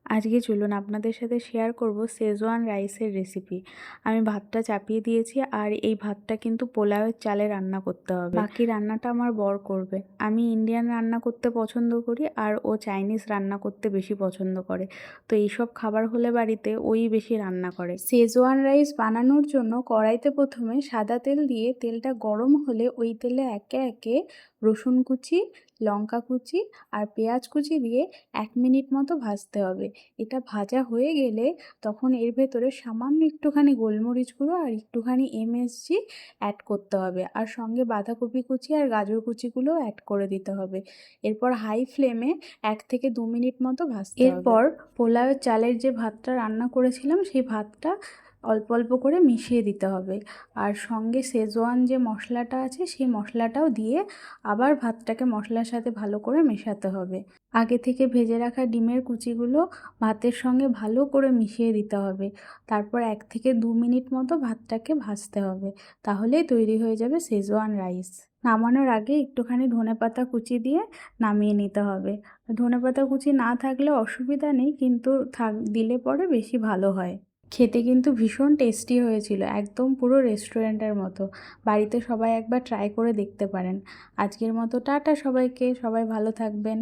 আজকে চলুন আপনাদের সাথে শেয়ার করব শেজওয়ান রাইসের রেসিপি। আমি ভাতটা চাপিয়ে দিয়েছি আর এই ভাতটা কিন্তু পোলাওয়ের চালে রান্না করতে হবে। বাকি রান্নাটা আমার বর করবে। আমি ইন্ডিয়ান রান্না করতে পছন্দ করি আর ও চাইনিজ রান্না করতে বেশি পছন্দ করে। তো এইসব খাবার হলে বাড়িতে ওই বেশি রান্না করে। শেজওয়ান রাইস বানানোর জন্য কড়াইতে প্রথমে সাদা তেল দিয়ে তেলটা গরম হলে ওই তেলে একে একে রসুন কুচি, লঙ্কা কুচি আর পেঁয়াজ কুচি দিয়ে 1 মিনিট মতো ভাজতে হবে। এটা ভাজা হয়ে গেলে তখন এর ভেতরে সামান্য একটুখানি গোলমরিচ গুঁড়ো আর একটুখানি এমএসজি অ্যাড করতে হবে, আর সঙ্গে বাঁধাকপি কুচি আর গাজর কুচিগুলোও অ্যাড করে দিতে হবে। এরপর হাই ফ্লেমে 1 থেকে 2 মিনিট মতো ভাজতে হবে। এরপর পোলাওয়ের চালের যে ভাতটা রান্না করেছিলাম সেই ভাতটা অল্প অল্প করে মিশিয়ে দিতে হবে, আর সঙ্গে শেজওয়ান যে মশলাটা আছে সেই মশলাটাও দিয়ে আবার ভাতটাকে মশলার সাথে ভালো করে মেশাতে হবে। আগে থেকে ভেজে রাখা ডিমের কুচিগুলো ভাতের সঙ্গে ভালো করে মিশিয়ে দিতে হবে। তারপর 1 থেকে 2 মিনিট মতো ভাতটাকে ভাজতে হবে, তাহলেই তৈরি হয়ে যাবে শেজওয়ান রাইস। নামানোর আগে একটুখানি ধনেপাতা কুচি দিয়ে নামিয়ে নিতে হবে। ধনেপাতা কুচি না থাকলে অসুবিধা নেই, কিন্তু দিলে পরে বেশি ভালো হয়। খেতে কিন্তু ভীষণ টেস্টি হয়েছিল, একদম পুরো রেস্টুরেন্টের মতো। বাড়িতে সবাই একবার ট্রাই করে দেখতে পারেন। আজকের মতো টাটা সবাইকে, সবাই ভালো থাকবেন।